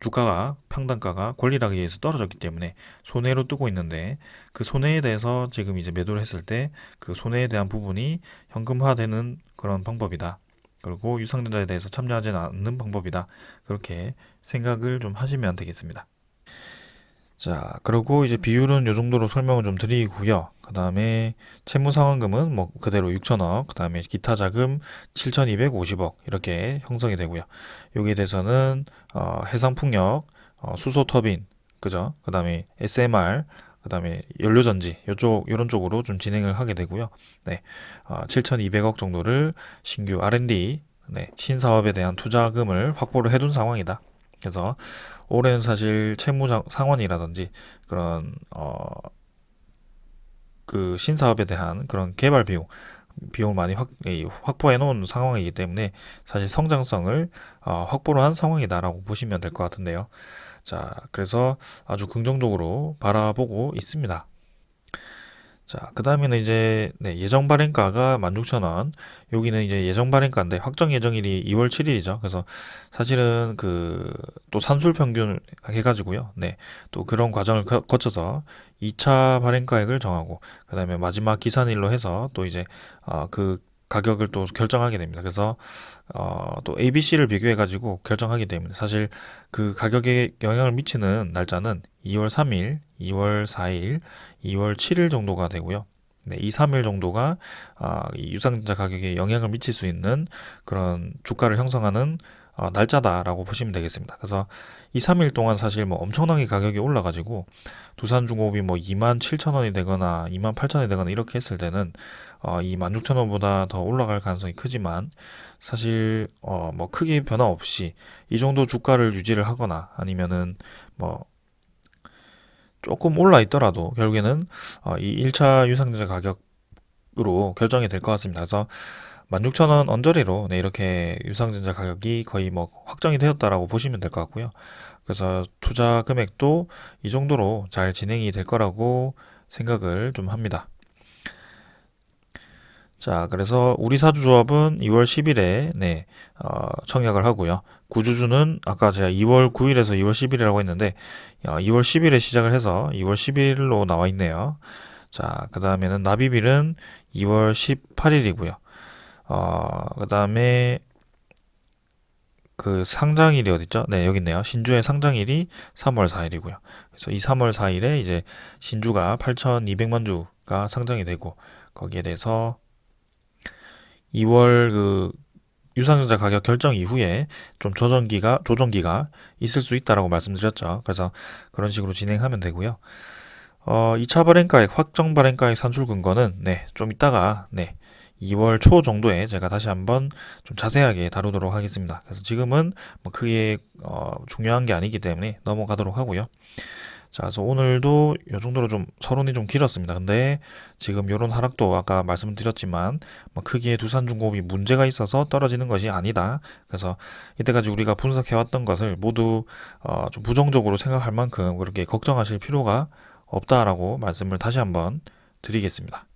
주가가 평단가가 권리락에 의해서 떨어졌기 때문에 손해로 뜨고 있는데 그 손해에 대해서 지금 이제 매도를 했을 때 그 손해에 대한 부분이 현금화되는 그런 방법이다. 그리고 유상증자에 대해서 참여하지 않는 방법이다. 그렇게 생각을 좀 하시면 되겠습니다. 자, 그리고 이제 비율은 이 정도로 설명을 좀 드리고요. 그 다음에 채무상환금은 뭐 그대로 6천억, 그 다음에 기타 자금 7,250억 이렇게 형성이 되고요. 여기에 대해서는 해상풍력, 수소터빈, 그죠? 그 다음에 SMR, 그 다음에 연료전지 이런 쪽으로 좀 진행을 하게 되고요. 7,200억 정도를 신규 R&D, 신사업에 대한 투자금을 확보를 해둔 상황이다. 그래서 올해는 사실 채무 상환이라든지 그런 그 신사업에 대한 그런 개발 비용을 많이 확보해 놓은 상황이기 때문에 사실 성장성을 확보를 한 상황이다라고 보시면 될 것 같은데요. 자, 그래서 아주 긍정적으로 바라보고 있습니다. 자, 그 다음에는 이제 예정 발행가가 16,000원. 여기는 이제 예정 발행가인데 확정 예정일이 2월 7일이죠. 그래서 사실은 그 또 산술 평균을 해가지고요. 또 그런 과정을 거쳐서 2차 발행가액을 정하고 그 다음에 마지막 기산일로 해서 또 이제 그 가격을 또 결정하게 됩니다. 그래서 또 ABC를 비교해가지고 결정하기 때문에 사실 그 가격에 영향을 미치는 날짜는 2월 3일, 2월 4일, 2월 7일 정도가 되고요. 이 3일 정도가 이 유상증자 가격에 영향을 미칠 수 있는 그런 주가를 형성하는 날짜다라고 보시면 되겠습니다. 그래서 이 3일 동안 사실 뭐 엄청나게 가격이 올라가지고 두산중공업이 뭐 27,000원이 되거나 28,000원이 되거나 이렇게 했을 때는 이 16,000원보다 더 올라갈 가능성이 크지만 사실 뭐 크게 변화 없이 이 정도 주가를 유지를 하거나 아니면은 뭐 조금 올라 있더라도 결국에는 이 1차 유상증자 가격으로 결정이 될 것 같습니다. 그래서 16,000원 언저리로 이렇게 유상증자 가격이 거의 뭐 확정이 되었다라고 보시면 될 것 같고요. 그래서 투자 금액도 이 정도로 잘 진행이 될 거라고 생각을 좀 합니다. 자, 그래서 우리 사주조합은 2월 10일에 청약을 하고요. 구주주는 아까 제가 2월 9일에서 2월 10일이라고 했는데 2월 10일에 시작을 해서 2월 11일로 나와 있네요. 자, 그 다음에는 납입일은 2월 18일이고요. 그 다음에 그 상장일이 어딨죠? 네, 여기 있네요. 신주의 상장일이 3월 4일이고요. 그래서 이 3월 4일에 이제 신주가 8,200만 주가 상장이 되고 거기에 대해서 2월 그 유상증자 가격 결정 이후에 좀 조정기가 있을 수 있다라고 말씀드렸죠. 그래서 그런 식으로 진행하면 되고요. 2차 발행가액, 확정 발행가액 산출 근거는 좀 이따가 2월 초 정도에 제가 다시 한번 좀 자세하게 다루도록 하겠습니다. 그래서 지금은 뭐 크게 중요한 게 아니기 때문에 넘어가도록 하고요. 자, 그래서 오늘도 이 정도로 좀 서론이 좀 길었습니다. 근데 지금 이런 하락도 아까 말씀드렸지만 뭐 크기의 두산중공업이 문제가 있어서 떨어지는 것이 아니다. 그래서 이때까지 우리가 분석해왔던 것을 모두 좀 부정적으로 생각할 만큼 그렇게 걱정하실 필요가 없다라고 말씀을 다시 한번 드리겠습니다.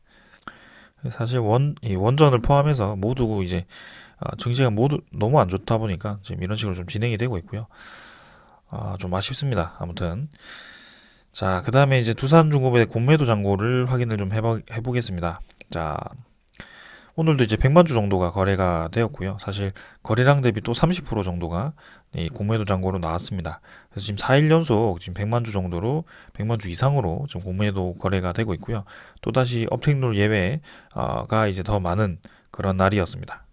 사실 이 원전을 포함해서 모두 이제 증시가 모두 너무 안 좋다 보니까 지금 이런 식으로 좀 진행이 되고 있고요. 좀 아쉽습니다. 아무튼 자, 그 다음에 이제 두산중공업의 공매도 잔고를 확인을 좀 해보겠습니다. 자, 오늘도 이제 100만 주 정도가 거래가 되었고요. 사실 거래량 대비 또 30% 정도가 이 공매도 잔고로 나왔습니다. 그래서 지금 4일 연속 지금 100만 주 정도로 100만 주 이상으로 지금 공매도 거래가 되고 있고요. 또다시 업택률 예외가 이제 더 많은 그런 날이었습니다.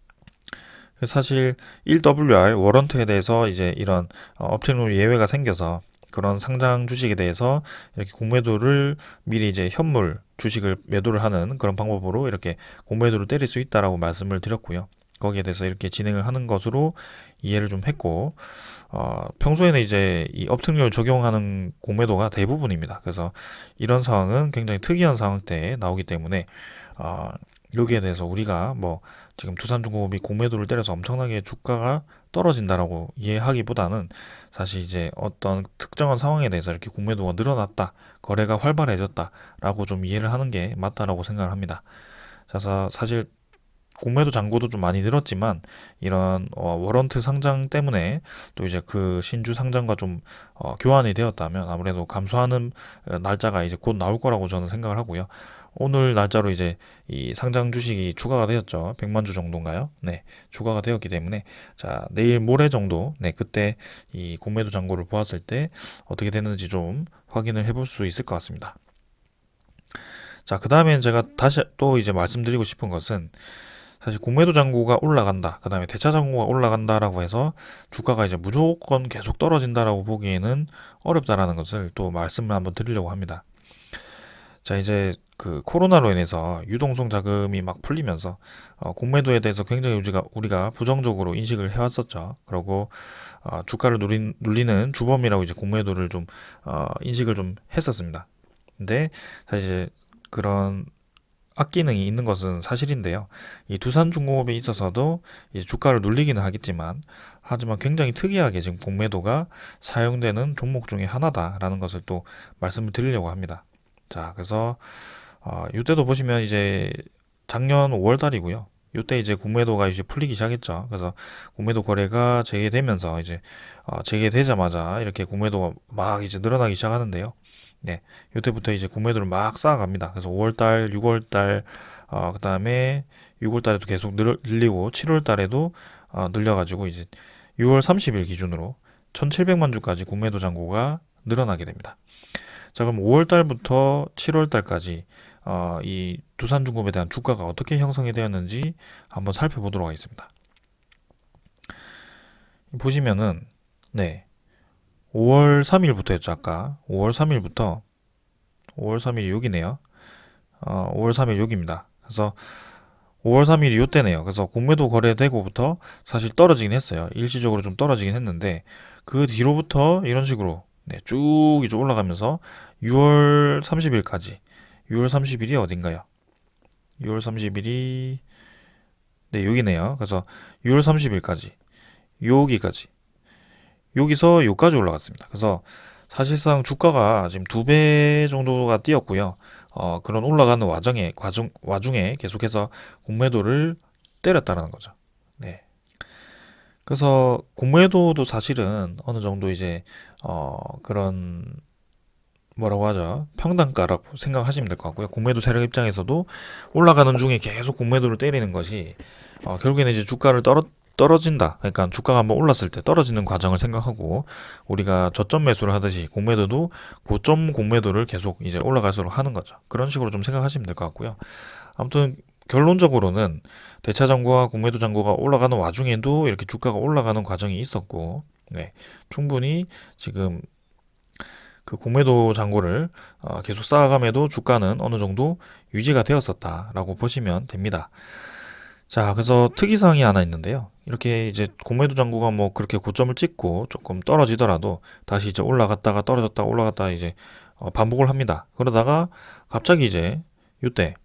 사실 1WR 워런트에 대해서 이제 이런 업택률 예외가 생겨서 그런 상장 주식에 대해서 이렇게 공매도를 미리 이제 현물 주식을 매도를 하는 그런 방법으로 이렇게 공매도를 때릴 수 있다라고 말씀을 드렸고요. 거기에 대해서 이렇게 진행을 하는 것으로 이해를 좀 했고, 평소에는 이제 이 업특률 적용하는 공매도가 대부분입니다. 그래서 이런 상황은 굉장히 특이한 상황 때 나오기 때문에, 여기에 대해서 우리가 뭐 지금 두산중공업이 공매도를 때려서 엄청나게 주가가 떨어진다라고 이해하기보다는 사실 이제 어떤 특정한 상황에 대해서 이렇게 공매도가 늘어났다, 거래가 활발해졌다라고 좀 이해를 하는 게 맞다라고 생각을 합니다. 그래서 사실 공매도 잔고도 좀 많이 늘었지만 이런 워런트 상장 때문에 또 이제 그 신주 상장과 좀 교환이 되었다면 아무래도 감소하는 날짜가 이제 곧 나올 거라고 저는 생각을 하고요. 오늘 날짜로 이제 이 상장 주식이 추가가 되었죠. 100만 주 정도인가요? 네, 추가가 되었기 때문에 자, 내일 모레 정도 네, 그때 이 공매도 잔고를 보았을 때 어떻게 되는지 좀 확인을 해볼 수 있을 것 같습니다. 자, 그 다음에 제가 다시 또 이제 말씀드리고 싶은 것은 사실 공매도 잔고가 올라간다, 그 다음에 대차 잔고가 올라간다라고 해서 주가가 이제 무조건 계속 떨어진다라고 보기에는 어렵다라는 것을 또 말씀을 한번 드리려고 합니다. 자, 이제 그 코로나로 인해서 유동성 자금이 막 풀리면서 공매도에 대해서 굉장히 우리가 부정적으로 인식을 해왔었죠. 그리고 주가를 눌리는 주범이라고 이제 공매도를 좀 인식을 좀 했었습니다. 근데 사실 이제 그런 악기능이 있는 것은 사실인데요. 이 두산중공업에 있어서도 이제 주가를 눌리기는 하겠지만, 하지만 굉장히 특이하게 지금 공매도가 사용되는 종목 중에 하나다라는 것을 또 말씀을 드리려고 합니다. 자, 그래서 이때도 보시면 이제 작년 5월 달이고요. 이때 이제 공매도가 이제 풀리기 시작했죠. 그래서 공매도 거래가 재개되면서 이제 재개되자마자 이렇게 공매도가 막 이제 늘어나기 시작하는데요. 네, 이때부터 이제 공매도를 막 쌓아갑니다. 그래서 5월달, 6월달, 그다음에 6월달에도 계속 늘리고 7월달에도 늘려가지고 이제 6월 30일 기준으로 1,700만 주까지 공매도 잔고가 늘어나게 됩니다. 자, 그럼 5월달부터 7월달까지 이 두산중공업에 대한 주가가 어떻게 형성이 되었는지 한번 살펴보도록 하겠습니다. 보시면은 네, 5월 3일부터였죠. 아까 5월 3일부터 5월 3일이 여기네요. 5월 3일 여기입니다. 그래서 5월 3일이 요때네요. 그래서 공매도 거래되고부터 사실 떨어지긴 했어요. 일시적으로 좀 떨어지긴 했는데 그 뒤로부터 이런 식으로 네, 쭉 이제 올라가면서 6월 30일까지 6월 30일이 어딘가요? 6월 30일이 네, 여기네요. 그래서 6월 30일까지 여기까지 여기서 여기까지 올라갔습니다. 그래서 사실상 주가가 지금 2배 정도가 뛰었고요. 그런 올라가는 와중에 계속해서 공매도를 때렸다는 거죠. 네. 그래서 공매도도 사실은 어느 정도 이제 그런 뭐라고 하죠? 평단가라고 생각하시면 될 것 같고요. 공매도 세력 입장에서도 올라가는 중에 계속 공매도를 때리는 것이 결국에는 이제 주가를 떨어진다. 그러니까 주가가 한번 올랐을 때 떨어지는 과정을 생각하고 우리가 저점 매수를 하듯이 공매도도 고점 공매도를 계속 이제 올라갈수록 하는 거죠. 그런 식으로 좀 생각하시면 될 것 같고요. 아무튼 결론적으로는 대차 잔고와 공매도 잔고가 올라가는 와중에도 이렇게 주가가 올라가는 과정이 있었고, 네, 충분히 지금 그 공매도 잔고를 계속 쌓아감에도 주가는 어느 정도 유지가 되었었다라고 보시면 됩니다. 자, 그래서 특이사항이 하나 있는데요. 이렇게 이제 공매도 잔고가 뭐 그렇게 고점을 찍고 조금 떨어지더라도 다시 이제 올라갔다가 떨어졌다가 올라갔다가 이제 반복을 합니다. 그러다가 갑자기 이제 요때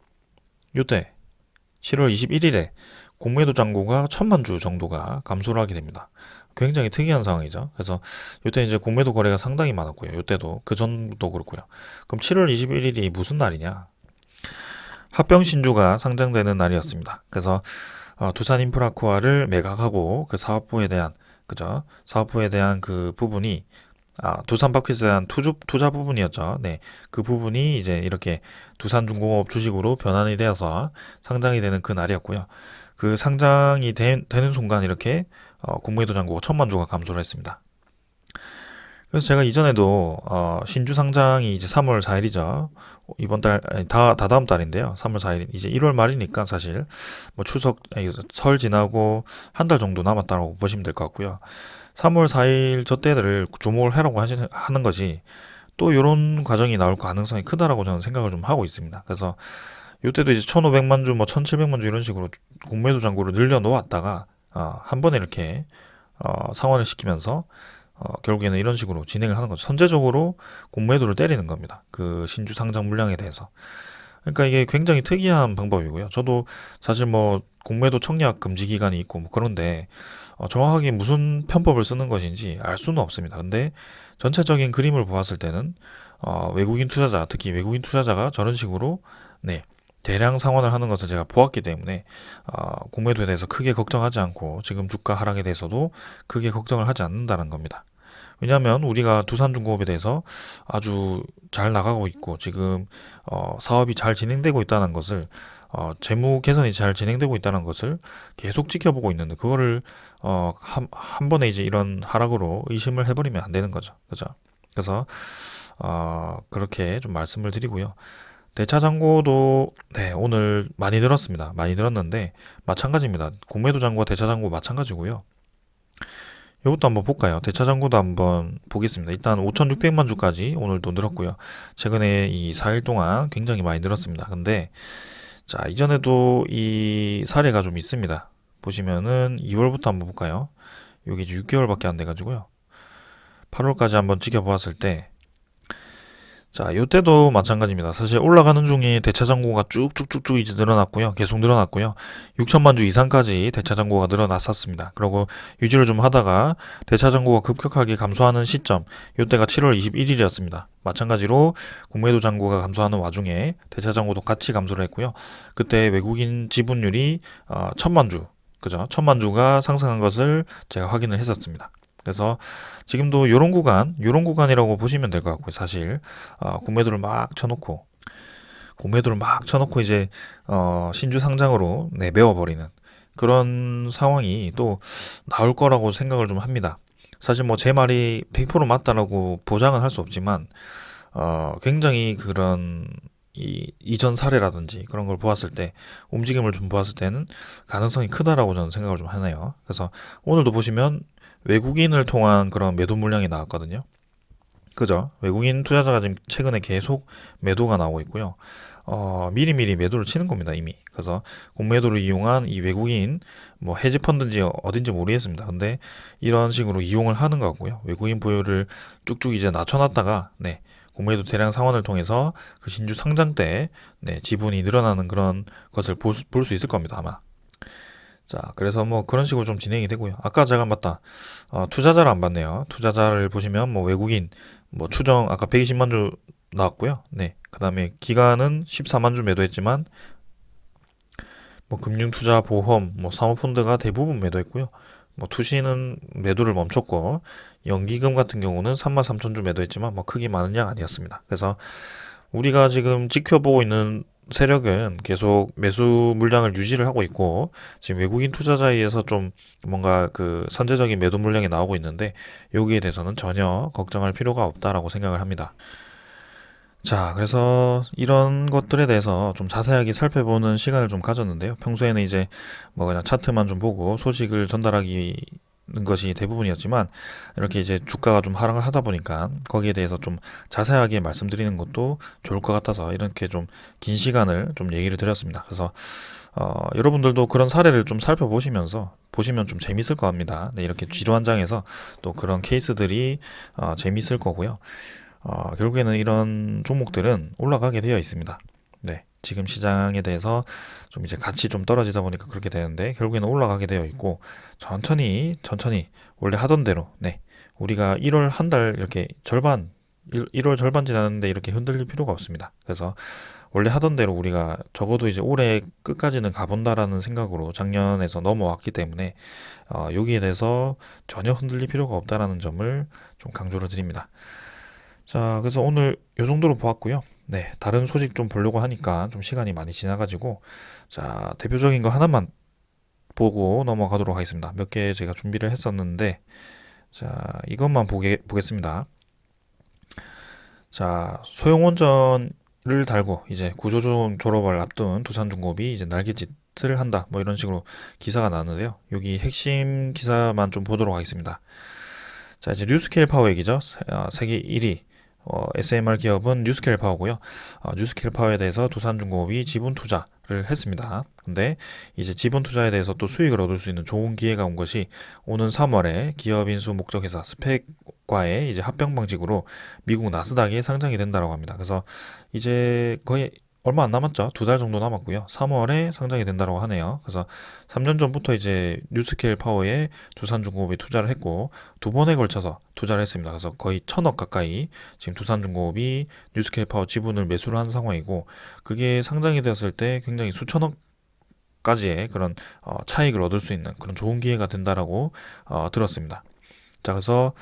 7월 21일에 공매도 잔고가 1000만 주 정도가 감소를 하게 됩니다. 굉장히 특이한 상황이죠. 그래서 요때 이제 공매도 거래가 상당히 많았고요. 요때도 그 전도 그렇고요. 그럼 7월 21일이 무슨 날이냐? 합병 신주가 상장되는 날이었습니다. 그래서 두산인프라코아를 매각하고 그 사업부에 대한 그죠? 사업부에 대한 그 부분이 두산바퀴스에 대한 투자 부분이었죠. 네, 그 부분이 이제 이렇게 두산중공업 주식으로 변환이 되어서 상장이 되는 그 날이었고요. 그 상장이 되는 순간 이렇게 공매도 잔고가 1000만 주가 감소를 했습니다. 그래서 제가 이전에도 신주 상장이 이제 3월 4일이죠. 이번 달 아니, 다다음 달인데요. 3월 4일 이제 1월 말이니까 사실 뭐 설 지나고 한 달 정도 남았다고 보시면 될 것 같고요. 3월 4일 저 때를 주목을 하라고 하는 것이 또 이런 과정이 나올 가능성이 크다라고 저는 생각을 좀 하고 있습니다. 그래서 이때도 이제 1,500만 주, 뭐 1,700만 주 이런 식으로 공매도 잔고를 늘려 놓았다가 한 번에 이렇게 상환을 시키면서 결국에는 이런 식으로 진행을 하는 거죠. 선제적으로 공매도를 때리는 겁니다. 그 신주 상장 물량에 대해서. 그러니까 이게 굉장히 특이한 방법이고요. 저도 사실 뭐 공매도 청약 금지 기간이 있고 뭐 그런데 정확하게 무슨 편법을 쓰는 것인지 알 수는 없습니다. 근데 전체적인 그림을 보았을 때는 외국인 투자자, 특히 외국인 투자자가 저런 식으로 네, 대량 상환을 하는 것을 제가 보았기 때문에 공매도에 대해서 크게 걱정하지 않고 지금 주가 하락에 대해서도 크게 걱정을 하지 않는다는 겁니다. 왜냐하면 우리가 두산중공업에 대해서 아주 잘 나가고 있고 지금 사업이 잘 진행되고 있다는 것을 재무 개선이 잘 진행되고 있다는 것을 계속 지켜보고 있는데 그거를 한 번에 이제 이런 하락으로 의심을 해버리면 안 되는 거죠. 그죠? 그래서 그렇게 좀 말씀을 드리고요. 대차 잔고도 네, 오늘 많이 늘었습니다. 많이 늘었는데 마찬가지입니다. 공매도 잔고와 대차 잔고 마찬가지고요. 이것도 한번 볼까요? 대차 잔고도 한번 보겠습니다. 일단 5,600만 주까지 오늘도 늘었고요. 최근에 이 4일 동안 굉장히 많이 늘었습니다. 근데 자, 이전에도 이 사례가 좀 있습니다. 보시면은 2월부터 한번 볼까요? 여기 이제 6개월밖에 안 돼가지고요. 8월까지 한번 지켜보았을 때 자, 요때도 마찬가지입니다. 사실 올라가는 중에 대차 잔고가 쭉쭉쭉쭉 이제 늘어났고요. 계속 늘어났고요. 6천만 주 이상까지 대차 잔고가 늘어났었습니다. 그리고 유지를 좀 하다가 대차 잔고가 급격하게 감소하는 시점, 요때가 7월 21일이었습니다. 마찬가지로 공매도 잔고가 감소하는 와중에 대차 잔고도 같이 감소를 했고요. 그때 외국인 지분율이 1천만 주, 그죠? 1천만 주가 상승한 것을 제가 확인을 했었습니다. 그래서 지금도 요런 구간이라고 보시면 될 것 같고요. 사실 공매도를 막 쳐놓고 이제 신주 상장으로 내배워버리는 그런 상황이 또 나올 거라고 생각을 좀 합니다. 사실 뭐 제 말이 100% 맞다라고 보장은 할 수 없지만 굉장히 그런 이전 사례라든지 그런 걸 보았을 때 움직임을 좀 보았을 때는 가능성이 크다라고 저는 생각을 좀 하네요. 그래서 오늘도 보시면 외국인을 통한 그런 매도 물량이 나왔거든요. 그죠? 외국인 투자자가 지금 최근에 계속 매도가 나오고 있고요. 미리미리 매도를 치는 겁니다, 이미. 그래서 공매도를 이용한 이 외국인, 뭐 헤지 펀드인지 어딘지 모르겠습니다. 근데 이런 식으로 이용을 하는 것 같고요. 외국인 보유를 쭉쭉 이제 낮춰놨다가, 네, 공매도 대량 상환을 통해서 그 신주 상장 때, 네, 지분이 늘어나는 그런 것을 볼 수 있을 겁니다, 아마. 자, 그래서 뭐 그런 식으로 좀 진행이 되고요. 아까 제가 맞다. 투자자를 안 봤네요. 투자자를 보시면 뭐 외국인 뭐 추정 아까 120만 주 나왔고요. 네. 그다음에 기간은 14만 주 매도했지만 뭐 금융투자 보험 뭐 사모펀드가 대부분 매도했고요. 뭐 투시는 매도를 멈췄고 연기금 같은 경우는 3만 3천 주 매도했지만 뭐 크게 많은 양 아니었습니다. 그래서 우리가 지금 지켜보고 있는 세력은 계속 매수 물량을 유지를 하고 있고 지금 외국인 투자자에 의해서 좀 뭔가 그 선제적인 매도 물량이 나오고 있는데 여기에 대해서는 전혀 걱정할 필요가 없다라고 생각을 합니다. 자, 그래서 이런 것들에 대해서 좀 자세하게 살펴보는 시간을 좀 가졌는데요. 평소에는 이제 뭐 그냥 차트만 좀 보고 소식을 전달하기 것이 대부분이었지만 이렇게 이제 주가가 좀 하락을 하다 보니까 거기에 대해서 좀 자세하게 말씀드리는 것도 좋을 것 같아서 이렇게 좀 긴 시간을 좀 얘기를 드렸습니다. 그래서 여러분들도 그런 사례를 좀 살펴보시면서 보시면 좀 재밌을 겁니다. 네, 이렇게 지루한장에서 또 그런 케이스들이 재밌을 거고요. 결국에는 이런 종목들은 올라가게 되어 있습니다. 네, 지금 시장에 대해서 좀 이제 가치 좀 떨어지다 보니까 그렇게 되는데 결국에는 올라가게 되어 있고 천천히 원래 하던 대로 네, 우리가 1월 한 달 이렇게 절반 1월 절반 지났는데 이렇게 흔들릴 필요가 없습니다. 그래서 원래 하던 대로 우리가 적어도 이제 올해 끝까지는 가본다라는 생각으로 작년에서 넘어왔기 때문에 여기에 대해서 전혀 흔들릴 필요가 없다라는 점을 좀 강조를 드립니다. 자, 그래서 오늘 요 정도로 보았고요. 네, 다른 소식 좀 보려고 하니까 좀 시간이 많이 지나가지고 자, 대표적인 거 하나만 보고 넘어가도록 하겠습니다. 몇 개 제가 준비를 했었는데 자, 이것만 보겠습니다. 자, 소형원전을 달고 이제 구조조정 졸업을 앞둔 두산중공업이 이제 날개짓을 한다. 뭐 이런 식으로 기사가 나왔는데요. 여기 핵심 기사만 좀 보도록 하겠습니다. 자, 이제 뉴스케일 파워 얘기죠. 세계 1위 SMR 기업은 뉴스케일 파워고요. 뉴스케일 파워에 대해서 두산중공업이 지분 투자를 했습니다. 근데 이제 지분 투자에 대해서 또 수익을 얻을 수 있는 좋은 기회가 온 것이 오는 3월에 기업 인수 목적회사 스펙과의 이제 합병 방식으로 미국 나스닥에 상장이 된다고 합니다. 그래서 이제 거의 얼마 안 남았죠. 2달 정도 남았고요. 3월에 상장이 된다고 하네요. 그래서 3년 전부터 이제 뉴스케일 파워에 두산중공업이 투자를 했고 2번에 걸쳐서 투자를 했습니다. 그래서 거의 1,000억 가까이 지금 두산중공업이 뉴스케일 파워 지분을 매수를 한 상황이고 그게 상장이 되었을 때 굉장히 수천억 까지의 그런 차익을 얻을 수 있는 그런 좋은 기회가 된다라고 들었습니다. 자, 그래서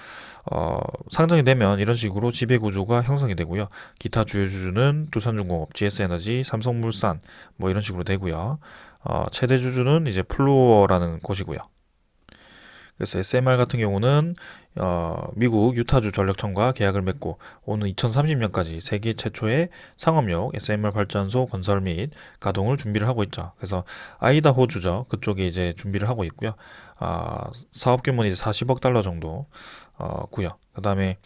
상장이 되면 이런 식으로 지배 구조가 형성이 되고요. 기타 주요 주주는 두산중공업, GS에너지, 삼성물산 뭐 이런 식으로 되고요. 최대 주주는 이제 플루어라는 곳이고요. 그래서 SMR 같은 경우는 미국 유타주 전력청과 계약을 맺고 오는 2030년까지 세계 최초의 상업용 SMR 발전소 건설 및 가동을 준비를 하고 있죠. 그래서 아이다호주죠. 그쪽에 이제 준비를 하고 있고요. 사업 규모는 이제 40억 달러 정도 고요. 그다음에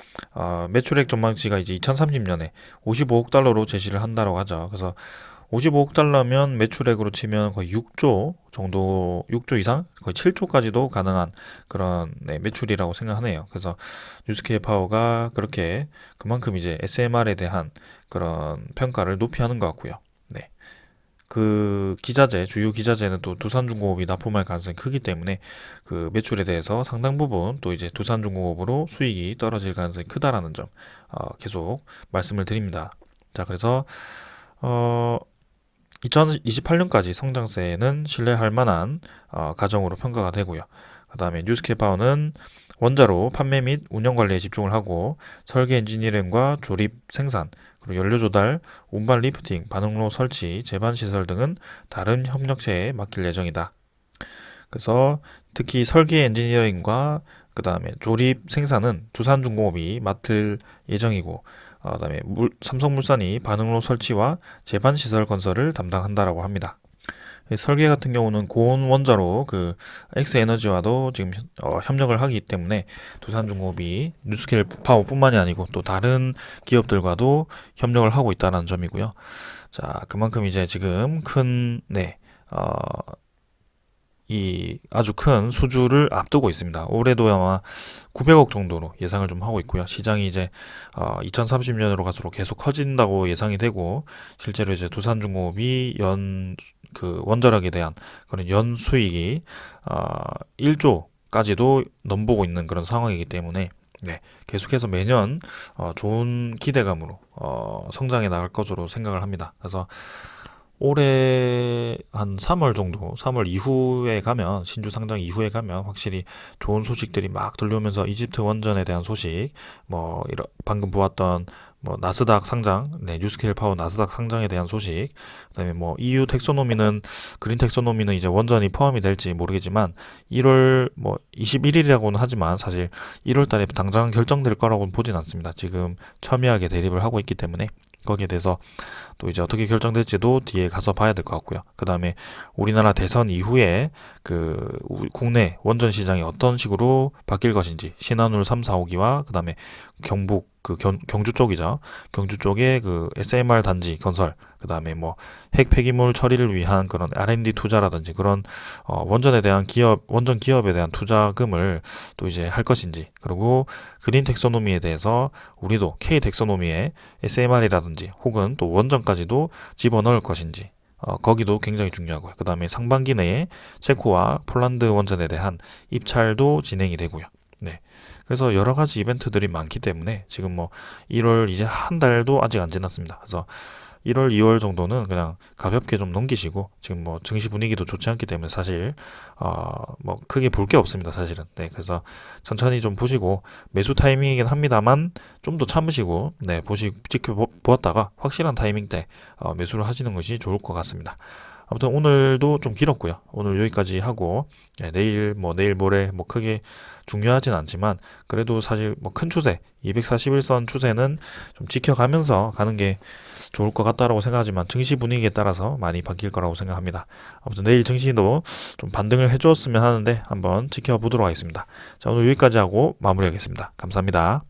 매출액 전망치가 이제 2030년에 55억 달러로 제시를 한다고 하죠. 그래서 55억 달러면 매출액으로 치면 거의 6조 정도, 6조 이상? 거의 7조까지도 가능한 그런 매출이라고 생각하네요. 그래서 뉴스케일 파워가 그렇게 그만큼 이제 SMR에 대한 그런 평가를 높이 하는 것 같고요. 네. 그 기자재, 주요 기자재는 또 두산중공업이 납품할 가능성이 크기 때문에 그 매출에 대해서 상당 부분 또 이제 두산중공업으로 수익이 떨어질 가능성이 크다라는 점 계속 말씀을 드립니다. 자, 그래서 2028년까지 성장세는 신뢰할 만한 가정으로 평가가 되고요. 그 다음에 뉴스케일 파워는 원자로 판매 및 운영 관리에 집중을 하고 설계 엔지니어링과 조립 생산, 그리고 연료 조달, 운반 리프팅, 반응로 설치, 제반 시설 등은 다른 협력체에 맡길 예정이다. 그래서 특히 설계 엔지니어링과 그 다음에 조립 생산은 두산중공업이 맡을 예정이고 그다음에 삼성물산이 반응로 설치와 제반 시설 건설을 담당한다라고 합니다. 설계 같은 경우는 고온 원자로 그 엑스에너지와도 지금 협력을 하기 때문에 두산중공업이 뉴스케일 파워뿐만이 아니고 또 다른 기업들과도 협력을 하고 있다는 점이고요. 자, 그만큼 이제 지금 이 아주 큰 수주를 앞두고 있습니다. 올해도 아마 900억 정도로 예상을 좀 하고 있고요. 시장이 이제 2030년으로 갈수록 계속 커진다고 예상이 되고 실제로 이제 두산중공업이 그 원자력에 대한 그런 연 수익이 1조까지도 넘보고 있는 그런 상황이기 때문에 네, 계속해서 매년 좋은 기대감으로 성장해 나갈 것으로 생각을 합니다. 그래서 올해 한 3월 정도, 3월 이후에 가면, 신주 상장 이후에 가면 확실히 좋은 소식들이 막 들려오면서 이집트 원전에 대한 소식, 방금 보았던 나스닥 상장, 뉴스케일 파워 나스닥 상장에 대한 소식, 그다음에 EU 텍소노미는, 그린 텍소노미는 이제 원전이 포함이 될지 모르겠지만 1월 21일이라고는 하지만 사실 1월 달에 당장 결정될 거라고는 보진 않습니다. 지금 첨예하게 대립을 하고 있기 때문에 거기에 대해서 또 이제 어떻게 결정될지도 뒤에 가서 봐야 될 것 같고요. 그 다음에 우리나라 대선 이후에 그 국내 원전 시장이 어떤 식으로 바뀔 것인지 신한울 3, 4호기와 그 다음에 경북 그 경주 쪽이죠. 경주 쪽에 그 SMR 단지 건설, 그다음에 뭐 핵 폐기물 처리를 위한 그런 R&D 투자라든지 그런 원전 기업에 대한 투자금을 또 이제 할 것인지, 그리고 그린 텍소노미에 대해서 우리도 K 텍소노미에 SMR이라든지 혹은 또 원전까지도 집어넣을 것인지, 거기도 굉장히 중요하고요. 그 다음에 상반기 내에 체코와 폴란드 원전에 대한 입찰도 진행이 되고요. 네. 그래서 여러 가지 이벤트들이 많기 때문에 지금 뭐 1월 이제 한 달도 아직 안 지났습니다. 그래서 1월, 2월 정도는 그냥 가볍게 좀 넘기시고, 지금 뭐 증시 분위기도 좋지 않기 때문에 사실 뭐 크게 볼 게 없습니다, 사실은. 네, 그래서 천천히 좀 보시고, 매수 타이밍이긴 합니다만 좀 더 참으시고, 네, 지켜보았다가 확실한 타이밍 때 매수를 하시는 것이 좋을 것 같습니다. 아무튼 오늘도 좀 길었고요. 오늘 여기까지 하고, 네, 내일 모레 뭐 크게 중요하진 않지만 그래도 사실 뭐 큰 추세 241선 추세는 좀 지켜가면서 가는 게 좋을 것 같다라고 생각하지만 증시 분위기에 따라서 많이 바뀔 거라고 생각합니다. 아무튼 내일 증시도 좀 반등을 해주었으면 하는데 한번 지켜보도록 하겠습니다. 자, 오늘 여기까지 하고 마무리하겠습니다. 감사합니다.